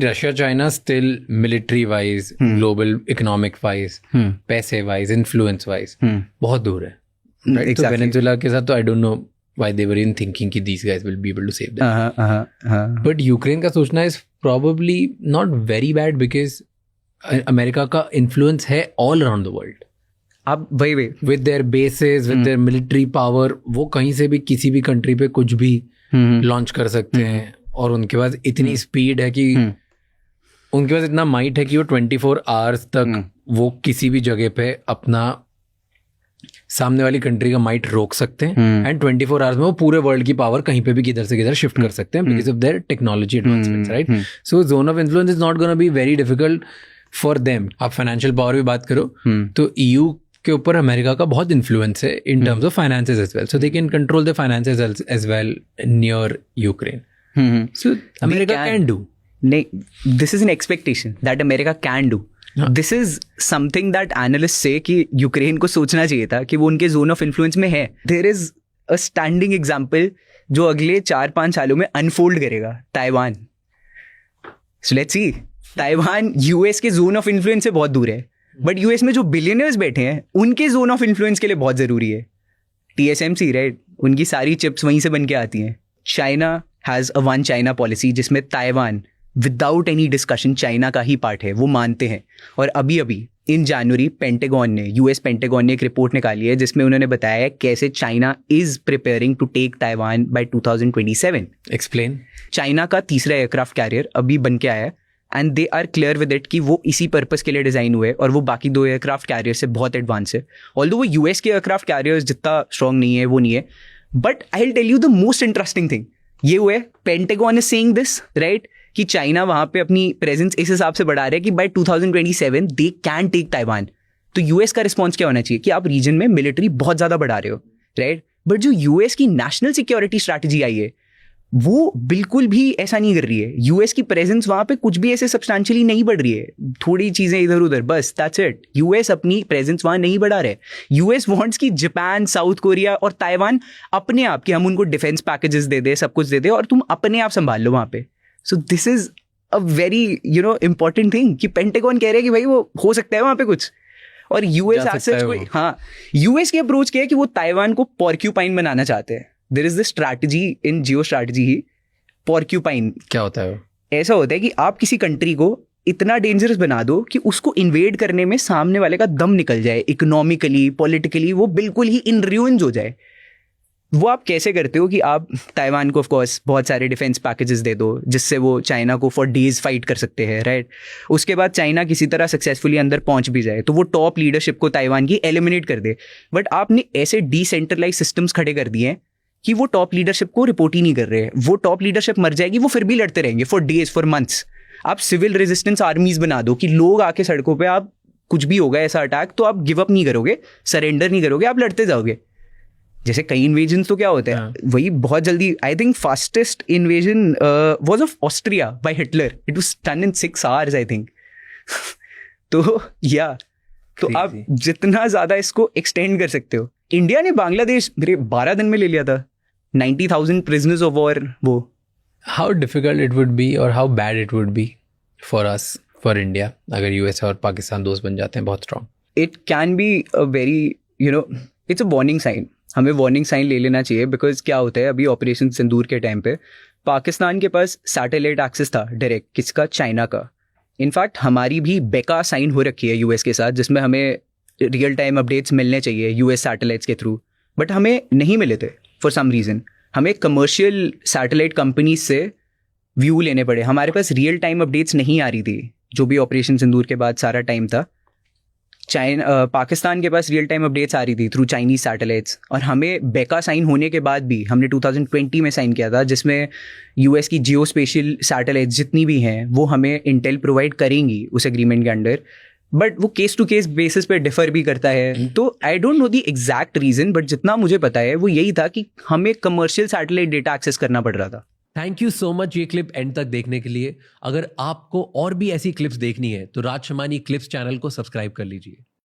Russia China still military wise, global economic wise, पैसे wise, influence wise बहुत दूर है, राइट? तो वेनेजुएला के साथ तो I don't know why they were in thinking कि these guys will be able to save them, but Ukraine का सोचना is probably not very bad because America का इन्फ्लुएंस है ऑल अराउंड द वर्ल्ड. अब वही with their bases, with their military power, वो कहीं से भी किसी भी कंट्री पे कुछ भी लॉन्च कर सकते हैं. और उनके पास इतनी स्पीड है कि उनके पास इतना माइट है कि वो 24 आवर्स तक वो किसी भी जगह पे अपना सामने वाली कंट्री का माइट रोक सकते हैं. एंड 24 आवर्स में वो पूरे वर्ल्ड की पावर कहीं पे भी किधर से किधर शिफ्ट कर सकते हैं because of their technology advancements, right? So zone of influence is not gonna be very difficult for them. आप फाइनेंशियल पावर भी बात करो तो EU के ऊपर अमेरिका का बहुत इन्फ्लुएंस है in terms of finances as well, so they can control the finances as well near Ukraine. So America can do. This is an expectation that America can do. This is something that analysts say कि Ukraine को सोचना चाहिए था कि वो उनके zone of influence में है. There is a standing example जो अगले 4-5 सालों में अनफोल्ड करेगा, Taiwan. So let's see. Taiwan US के जोन ऑफ इन्फ्लुएंस से बहुत दूर है, बट US में जो बिलियनर्स बैठे हैं उनके जोन ऑफ इन्फ्लुएंस के लिए बहुत ज़रूरी है. TSMC, right? उनकी सारी चिप्स वहीं से बन के आती हैं. China has a one China policy जिसमें Taiwan without any discussion China का ही पार्ट है, वो मानते हैं. और अभी इन जनवरी पेंटागन ने, US पेंटागन ने एक रिपोर्ट निकाली है जिसमें उन्होंने बताया है कैसे China is preparing to take Taiwan by 2027. Explain. China का तीसरा एयरक्राफ्ट कैरियर अभी बन के आया है and they are clear with it कि वो इसी पर्पस के लिए डिज़ाइन हुए और वो बाकी 2 एयरक्राफ्ट कैरियर से बहुत एडवांस है. ऑल्दो वो US के एयरक्राफ्ट कैरियर्स जितना स्ट्रॉन्ग नहीं है वो नहीं है. But I will tell you the most interesting thing ये हुआ है, Pentagon is saying this, right, कि चाइना वहां पे अपनी प्रेजेंस इस हिसाब से बढ़ा रहे हैं कि by 2027 they can take Taiwan. तो US का रिस्पॉन्स क्या होना चाहिए कि आप रीजन में मिलिट्री बहुत ज्यादा बढ़ा रहे हो, राइट? बट जो US की नेशनल सिक्योरिटी स्ट्रैटेजी आई है वो बिल्कुल भी ऐसा नहीं कर रही है. US की प्रेजेंस वहां पे कुछ भी ऐसे सब्सटैंशियली नहीं बढ़ रही है, थोड़ी चीजें इधर उधर, बस दैट्स इट. US अपनी प्रेजेंस वहां नहीं बढ़ा रहे. US वांट्स कि जापान, साउथ कोरिया और ताइवान अपने आप कि हम उनको डिफेंस पैकेजेस दे दे, सब कुछ दे दे और तुम अपने आप संभाल लो वहां पे. So this is a very important thing कि पेंटागन कह रहे हैं कि भाई वो हो सकता है वहां पे कुछ. और US एसेट्स कोई, हाँ, US की अप्रोच क्या है कि वो ताइवान को पोर्क्यूपाइन बनाना चाहते हैं. There is this strategy in geo strategy ही, पोर्क्यूपाइन. क्या होता है? ऐसा होता है कि आप किसी कंट्री को इतना डेंजरस बना दो कि उसको इन्वेड करने में सामने वाले का दम निकल जाए, इकोनॉमिकली, पॉलिटिकली वो बिल्कुल ही इन रुइंस हो जाए. वो आप कैसे करते हो कि आप ताइवान को ऑफ कोर्स बहुत सारे डिफेंस पैकेजेस दे दो जिससे वो चाइना को फॉर डेज फाइट कर सकते हैं, राइट? उसके बाद चाइना किसी तरह सक्सेसफुली अंदर पहुंच भी जाए तो वो टॉप लीडरशिप को ताइवान की एलिमिनेट कर दे. बट आपने ऐसे डिसेंट्रलाइज सिस्टम्स खड़े कर दिए हैं कि वो टॉप लीडरशिप को रिपोर्ट ही नहीं कर रहे हैं. वो टॉप लीडरशिप मर जाएगी, वो फिर भी लड़ते रहेंगे फॉर डेज, फॉर मंथ्स. आप सिविल रेजिस्टेंस आर्मीज बना दो कि लोग आके सड़कों पे, आप कुछ भी होगा ऐसा अटैक तो आप गिव अप नहीं करोगे, सरेंडर नहीं करोगे, आप लड़ते जाओगे. जैसे कई इन्वेजन तो क्या होते हैं, वही बहुत जल्दी. I think fastest invasion was of Austria by Hitler. It was done in 6 hours I think. तो या तो आप जितना ज्यादा इसको एक्सटेंड कर सकते हो. इंडिया ने बांग्लादेश 12 दिन में ले लिया था, 90,000 प्रिजनर्स ऑफ वॉर. वो how difficult it would be और how bad it would be for us, for India, अगर US और पाकिस्तान दोस्त बन जाते हैं बहुत strong. It can be a very it's a warning sign. हमें वार्निंग साइन ले लेना चाहिए बिकॉज क्या होता है, अभी ऑपरेशन सिंदूर के टाइम पे पाकिस्तान के पास सैटेलाइट एक्सेस था डायरेक्ट, किसका? चाइना का. इनफैक्ट हमारी भी बेका साइन हो रखी है US के साथ जिसमें हमें रियल टाइम अपडेट्स मिलने चाहिए US सैटेलाइट्स के थ्रू, बट हमें नहीं मिले थे फॉर सम रीज़न. हमें कमर्शियल सैटेलाइट कंपनीज से व्यू लेने पड़े. हमारे पास रियल टाइम अपडेट्स नहीं आ रही थी जो भी ऑपरेशन सिंदूर के बाद सारा टाइम था. पाकिस्तान के पास रियल टाइम अपडेट्स आ रही थी थ्रू चाइनीज सैटेलाइट्स. और हमें बेका साइन होने के बाद भी, हमने 2020 में साइन किया था जिसमें US की जियो स्पेशियल सैटेलाइट्स जितनी भी हैं वो हमें इंटेल प्रोवाइड करेंगी उस एग्रीमेंट के अंडर. बट वो केस टू केस बेसिस पे डिफर भी करता है. तो I don't know the exact reason, but जितना मुझे पता है वो यही था कि हमें कमर्शियल सैटेलाइट डेटा एक्सेस करना पड़ रहा था. थैंक यू सो मच ये क्लिप एंड तक देखने के लिए. अगर आपको और भी ऐसी क्लिप्स देखनी है तो राज शमानी क्लिप्स चैनल को सब्सक्राइब कर लीजिए.